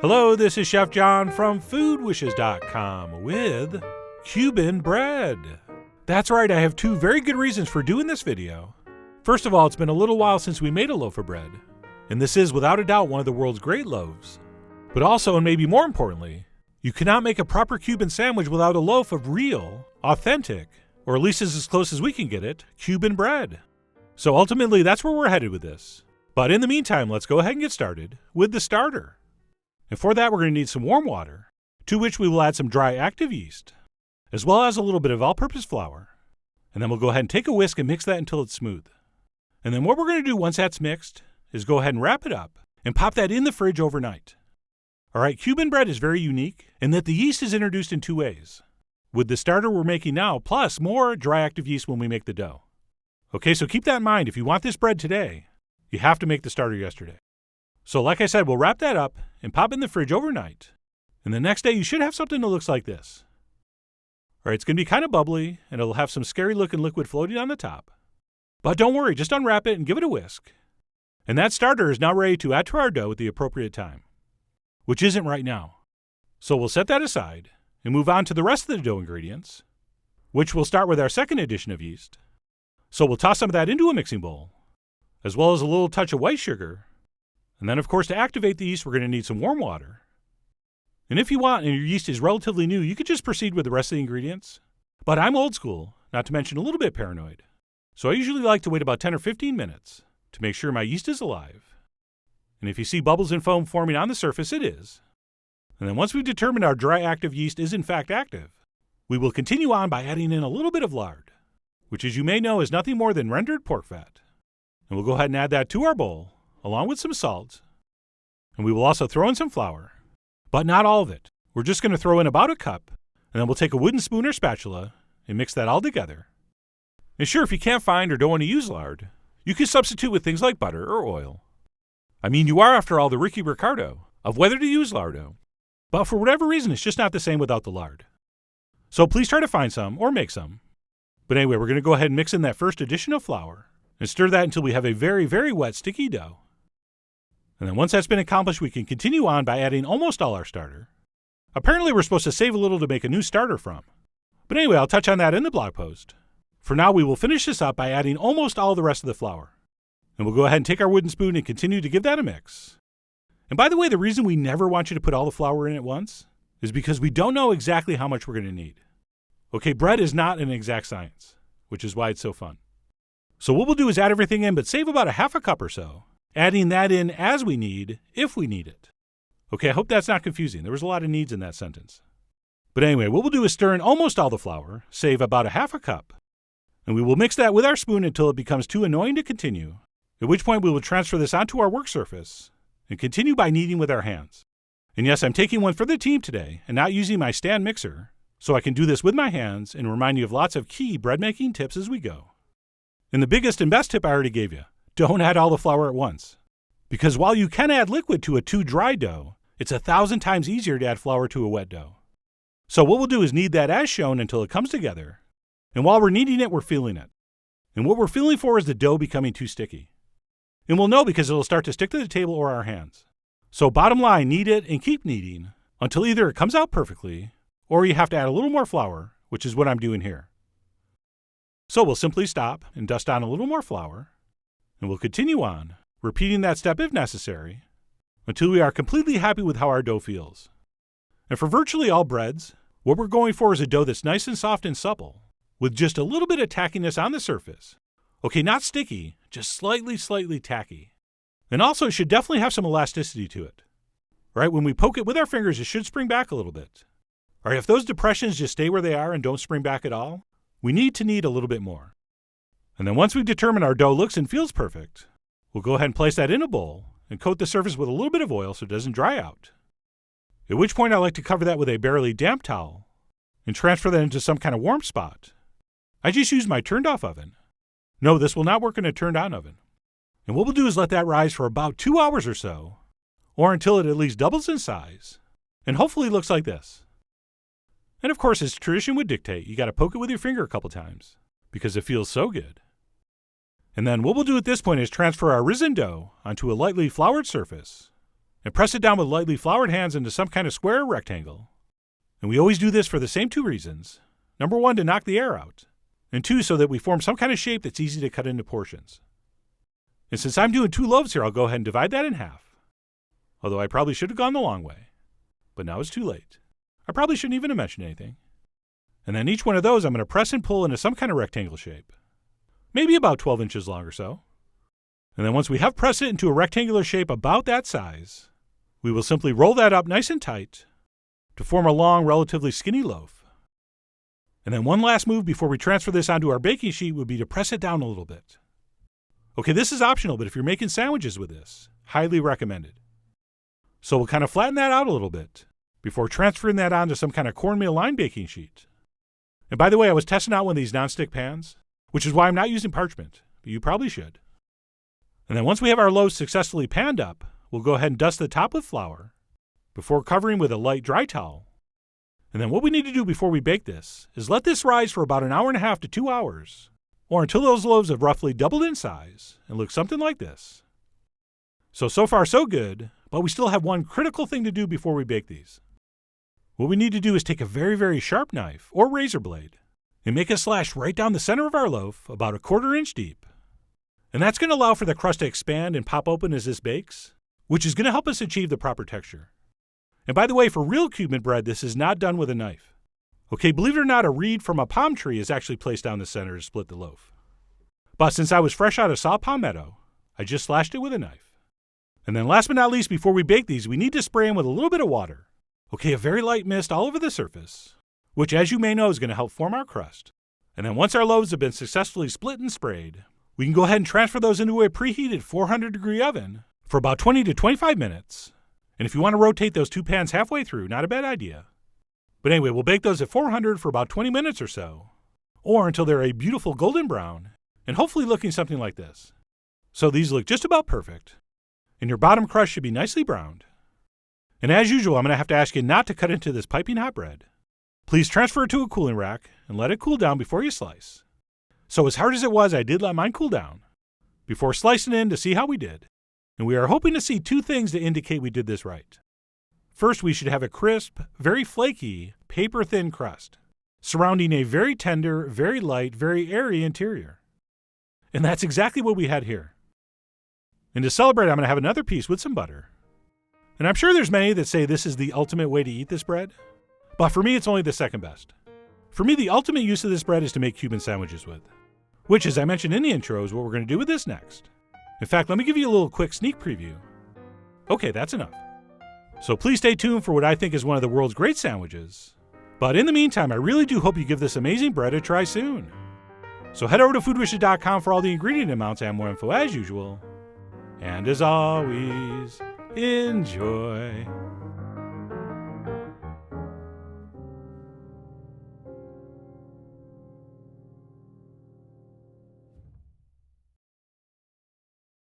Hello, this is Chef John from foodwishes.com with Cuban bread. That's right, I have two very good reasons for doing this video. First of all, it's been a little while since we made a loaf of bread, and this is without a doubt one of the world's great loaves. But also, and maybe more importantly, you cannot make a proper Cuban sandwich without a loaf of real, authentic, or at least as close as we can get it, Cuban bread. So ultimately, that's where we're headed with this. But in the meantime, let's go ahead and get started with the starter. And for that, we're going to need some warm water, to which we will add some dry active yeast, as well as a little bit of all-purpose flour. And then we'll go ahead and take a whisk and mix that until it's smooth. And then what we're going to do once that's mixed is go ahead and wrap it up and pop that in the fridge overnight. All right, Cuban bread is very unique in that the yeast is introduced in two ways, with the starter we're making now, plus more dry active yeast when we make the dough. Okay, so keep that in mind. If you want this bread today, you have to make the starter yesterday. So like I said, we'll wrap that up and pop it in the fridge overnight. And the next day, you should have something that looks like this. All right, it's going to be kind of bubbly, and it'll have some scary-looking liquid floating on the top. But don't worry, just unwrap it and give it a whisk. And that starter is now ready to add to our dough at the appropriate time, which isn't right now. So we'll set that aside and move on to the rest of the dough ingredients, which will start with our second addition of yeast. So we'll toss some of that into a mixing bowl, as well as a little touch of white sugar. And then, of course, to activate the yeast, we're going to need some warm water. And if you want, and your yeast is relatively new, you could just proceed with the rest of the ingredients. But I'm old school, not to mention a little bit paranoid. So I usually like to wait about 10 or 15 minutes to make sure my yeast is alive. And if you see bubbles and foam forming on the surface, it is. And then once we've determined our dry active yeast is in fact active, we will continue on by adding in a little bit of lard, which as you may know is nothing more than rendered pork fat. And we'll go ahead and add that to our bowl, along with some salt. And we will also throw in some flour, but not all of it. We're just going to throw in about a cup, and then we'll take a wooden spoon or spatula and mix that all together. And sure, if you can't find or don't want to use lard, you can substitute with things like butter or oil. I mean, you are, after all, the Ricky Ricardo of whether to use lardo. But for whatever reason, it's just not the same without the lard. So please try to find some or make some. But anyway, we're going to go ahead and mix in that first addition of flour and stir that until we have a very, very wet, sticky dough. And then once that's been accomplished, we can continue on by adding almost all our starter. Apparently, we're supposed to save a little to make a new starter from. But anyway, I'll touch on that in the blog post. For now, we will finish this up by adding almost all the rest of the flour. And we'll go ahead and take our wooden spoon and continue to give that a mix. And by the way, the reason we never want you to put all the flour in at once is because we don't know exactly how much we're going to need. Okay, bread is not an exact science, which is why it's so fun. So what we'll do is add everything in, but save about a half a cup or so, adding that in as we need, if we need it. Okay, I hope that's not confusing. There was a lot of needs in that sentence. But anyway, what we'll do is stir in almost all the flour, save about a half a cup, and we will mix that with our spoon until it becomes too annoying to continue, at which point we will transfer this onto our work surface and continue by kneading with our hands. And yes, I'm taking one for the team today and not using my stand mixer, so I can do this with my hands and remind you of lots of key bread making tips as we go. And the biggest and best tip I already gave you: don't add all the flour at once. Because while you can add liquid to a too dry dough, it's 1,000 times easier to add flour to a wet dough. So what we'll do is knead that as shown until it comes together. And while we're kneading it, we're feeling it. And what we're feeling for is the dough becoming too sticky. And we'll know because it'll start to stick to the table or our hands. So bottom line, knead it and keep kneading until either it comes out perfectly or you have to add a little more flour, which is what I'm doing here. So we'll simply stop and dust on a little more flour. And we'll continue on, repeating that step if necessary, until we are completely happy with how our dough feels. And for virtually all breads, what we're going for is a dough that's nice and soft and supple, with just a little bit of tackiness on the surface. Okay, not sticky, just slightly tacky. And also, it should definitely have some elasticity to it. Right, when we poke it with our fingers, it should spring back a little bit. All right, if those depressions just stay where they are and don't spring back at all, we need to knead a little bit more. And then once we've determined our dough looks and feels perfect, we'll go ahead and place that in a bowl and coat the surface with a little bit of oil so it doesn't dry out. At which point I like to cover that with a barely damp towel and transfer that into some kind of warm spot. I just use my turned off oven. No, this will not work in a turned on oven. And what we'll do is let that rise for about 2 hours or so, or until it at least doubles in size, and hopefully looks like this. And of course, as tradition would dictate, you got to poke it with your finger a couple times because it feels so good. And then what we'll do at this point is transfer our risen dough onto a lightly floured surface and press it down with lightly floured hands into some kind of square or rectangle. And we always do this for the same two reasons. Number one, to knock the air out, and two, so that we form some kind of shape that's easy to cut into portions. And since I'm doing 2 loaves here, I'll go ahead and divide that in half. Although I probably should have gone the long way, but now it's too late. I probably shouldn't even have mentioned anything. And then each one of those I'm going to press and pull into some kind of rectangle shape, maybe about 12 inches long or so. And then once we have pressed it into a rectangular shape about that size, we will simply roll that up nice and tight to form a long, relatively skinny loaf. And then one last move before we transfer this onto our baking sheet would be to press it down a little bit. Okay, this is optional, but if you're making sandwiches with this, highly recommended. So we'll kind of flatten that out a little bit before transferring that onto some kind of cornmeal lined baking sheet. And by the way, I was testing out one of these nonstick pans, which is why I'm not using parchment, but you probably should. And then once we have our loaves successfully panned up, we'll go ahead and dust the top with flour before covering with a light dry towel. And then what we need to do before we bake this is let this rise for about 1.5 hours to 2 hours, or until those loaves have roughly doubled in size and look something like this. So far so good, but we still have one critical thing to do before we bake these. What we need to do is take a very, very sharp knife or razor blade and make a slash right down the center of our loaf, about 1/4 inch deep. And that's going to allow for the crust to expand and pop open as this bakes, which is going to help us achieve the proper texture. And by the way, for real Cuban bread, this is not done with a knife. Okay, believe it or not, a reed from a palm tree is actually placed down the center to split the loaf. But since I was fresh out of saw palmetto, I just slashed it with a knife. And then last but not least, before we bake these, we need to spray them with a little bit of water. Okay, a very light mist all over the surface, which as you may know is going to help form our crust. And then once our loaves have been successfully split and sprayed, we can go ahead and transfer those into a preheated 400-degree oven for about 20 to 25 minutes. And if you want to rotate those 2 pans halfway through, not a bad idea. But anyway, we'll bake those at 400 for about 20 minutes or so, or until they're a beautiful golden brown, and hopefully looking something like this. So these look just about perfect, and your bottom crust should be nicely browned. And as usual, I'm going to have to ask you not to cut into this piping hot bread. Please transfer it to a cooling rack and let it cool down before you slice. So as hard as it was, I did let mine cool down before slicing in to see how we did. And we are hoping to see 2 things to indicate we did this right. First, we should have a crisp, very flaky, paper-thin crust, surrounding a very tender, very light, very airy interior. And that's exactly what we had here. And to celebrate, I'm going to have another piece with some butter. And I'm sure there's many that say this is the ultimate way to eat this bread, but for me, it's only the second best. For me, the ultimate use of this bread is to make Cuban sandwiches with, which, as I mentioned in the intro, is what we're going to do with this next. In fact, let me give you a little quick sneak preview. Okay, that's enough. So please stay tuned for what I think is one of the world's great sandwiches. But in the meantime, I really do hope you give this amazing bread a try soon. So head over to foodwishes.com for all the ingredient amounts and more info as usual. And as always, enjoy.